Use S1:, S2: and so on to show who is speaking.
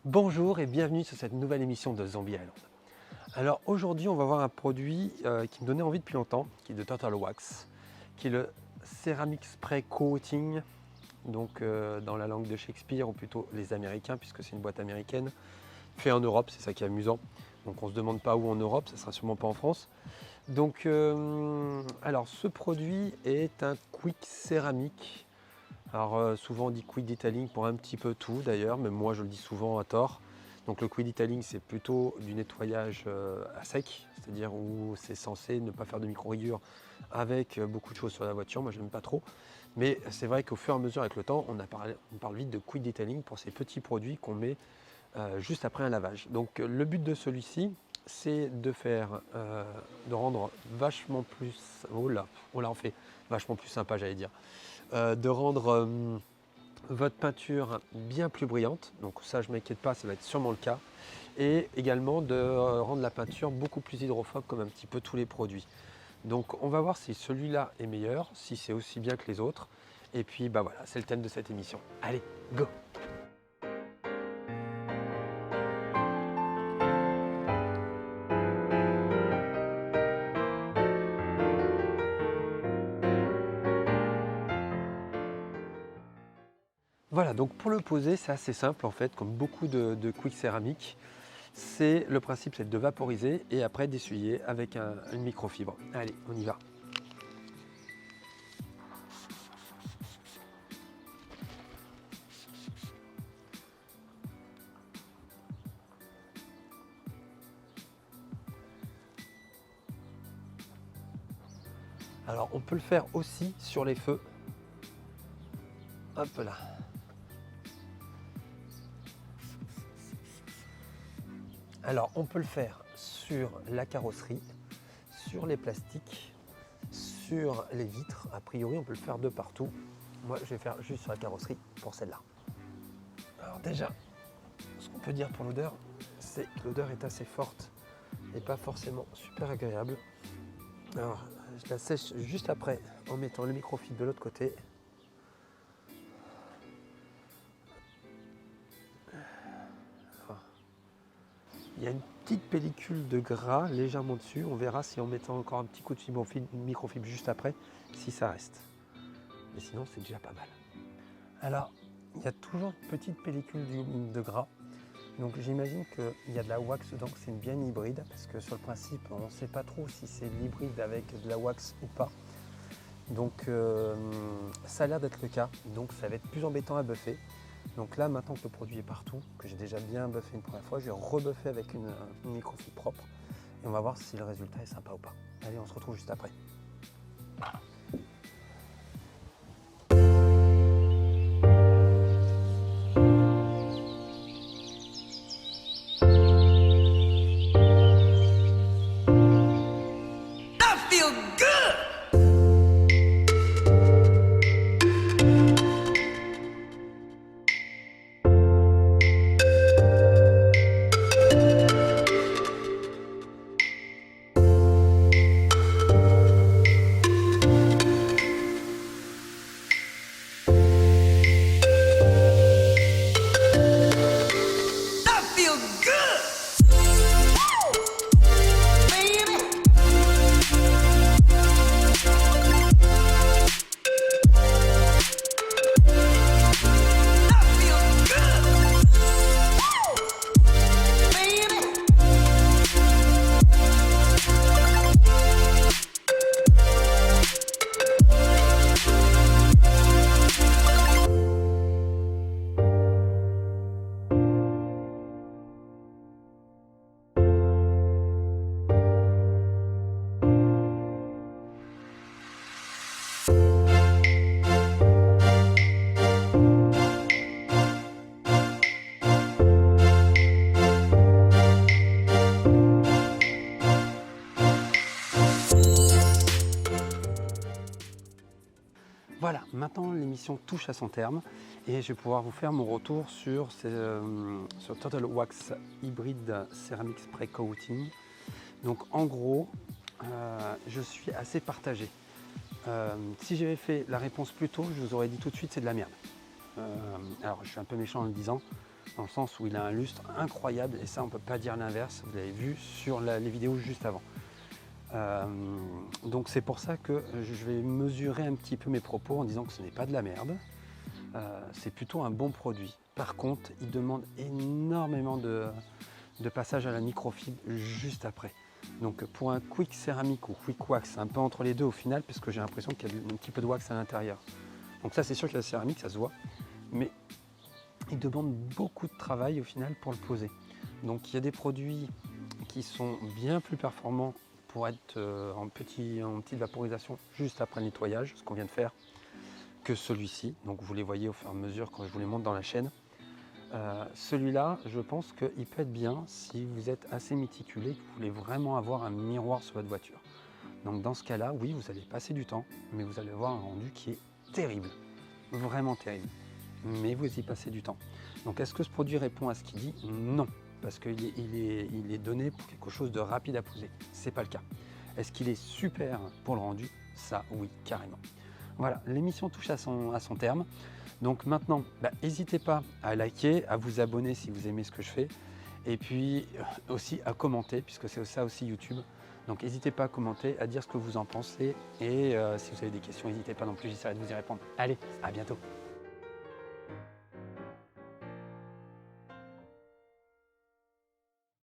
S1: Bonjour et bienvenue sur cette nouvelle émission de Zombie Island. Alors aujourd'hui on va voir un produit qui me donnait envie depuis longtemps, qui est de Turtle Wax, qui est le Ceramic Spray Coating, donc dans la langue de Shakespeare, ou plutôt les Américains, puisque c'est une boîte américaine, fait en Europe, c'est ça qui est amusant. Donc on ne se demande pas où en Europe, ça sera sûrement pas en France. Donc alors ce produit est un quick céramique. Alors souvent on dit quick detailing pour un petit peu tout d'ailleurs, mais moi je le dis souvent à tort. Donc le quick detailing c'est plutôt du nettoyage à sec, c'est-à-dire où c'est censé ne pas faire de micro-rayures avec beaucoup de choses sur la voiture, moi je n'aime pas trop. Mais c'est vrai qu'au fur et à mesure avec le temps, on parle vite de quick detailing pour ces petits produits qu'on met juste après un lavage. Donc le but de celui-ci, c'est de rendre vachement plus, on fait vachement plus sympa j'allais dire, de rendre votre peinture bien plus brillante, donc ça je ne m'inquiète pas, ça va être sûrement le cas, et également de rendre la peinture beaucoup plus hydrophobe comme un petit peu tous les produits. Donc on va voir si celui-là est meilleur, si c'est aussi bien que les autres, et puis bah voilà, c'est le thème de cette émission. Allez, go! Voilà, donc pour le poser, c'est assez simple en fait, comme beaucoup de quick céramique. Le principe, c'est de vaporiser et après d'essuyer avec une microfibre. Allez, on y va. Alors, on peut le faire aussi sur les feux. Hop là. Alors, on peut le faire sur la carrosserie, sur les plastiques, sur les vitres. A priori, on peut le faire de partout. Moi, je vais faire juste sur la carrosserie pour celle-là. Alors déjà, ce qu'on peut dire pour l'odeur, c'est que l'odeur est assez forte et pas forcément super agréable. Alors, je la sèche juste après en mettant le microfibre de l'autre côté. Il y a une petite pellicule de gras légèrement dessus. On verra si en mettant encore un petit coup de microfibre juste après, si ça reste. Mais sinon, c'est déjà pas mal. Alors, il y a toujours une petite pellicule de gras. Donc j'imagine qu'il y a de la wax dedans, que c'est bien hybride. Parce que sur le principe, on ne sait pas trop si c'est l'hybride avec de la wax ou pas. Donc ça a l'air d'être le cas. Donc ça va être plus embêtant à buffer. Donc là, maintenant que le produit est partout, que j'ai déjà bien buffé une première fois, je vais rebuffer avec une microfibre propre et on va voir si le résultat est sympa ou pas. Allez, on se retrouve juste après. Voilà, maintenant l'émission touche à son terme et je vais pouvoir vous faire mon retour sur Turtle Wax Hybrid Ceramic Spray Coating. Donc en gros, je suis assez partagé. Si j'avais fait la réponse plus tôt, je vous aurais dit tout de suite c'est de la merde. Alors je suis un peu méchant en le disant, dans le sens où il a un lustre incroyable, et ça on ne peut pas dire l'inverse, vous l'avez vu sur les vidéos juste avant. Donc c'est pour ça que je vais mesurer un petit peu mes propos en disant que ce n'est pas de la merde, c'est plutôt un bon produit. Par contre, il demande énormément de passage à la microfibre juste après. Donc pour un quick céramique ou quick wax, un peu entre les deux au final, puisque j'ai l'impression qu'il y a un petit peu de wax à l'intérieur. Donc ça c'est sûr que la céramique ça se voit, mais il demande beaucoup de travail au final pour le poser. Donc il y a des produits qui sont bien plus performants pour être en petite vaporisation juste après le nettoyage, ce qu'on vient de faire, que celui-ci. Donc vous les voyez au fur et à mesure quand je vous les montre dans la chaîne. Celui-là, je pense qu'il peut être bien si vous êtes assez méticulé, que vous voulez vraiment avoir un miroir sur votre voiture. Donc dans ce cas-là, oui, vous allez passer du temps, mais vous allez avoir un rendu qui est terrible, vraiment terrible. Mais vous y passez du temps. Donc est-ce que ce produit répond à ce qu'il dit? Non, parce qu'il est donné pour quelque chose de rapide à poser. C'est pas le cas. Est-ce qu'il est super pour le rendu? Ça, oui, carrément. Voilà, l'émission touche à son terme. Donc maintenant, n'hésitez pas à liker, à vous abonner si vous aimez ce que je fais, et puis aussi à commenter, puisque c'est ça aussi YouTube. Donc n'hésitez pas à commenter, à dire ce que vous en pensez, et si vous avez des questions, n'hésitez pas non plus, j'essaierai de vous y répondre. Allez, à bientôt.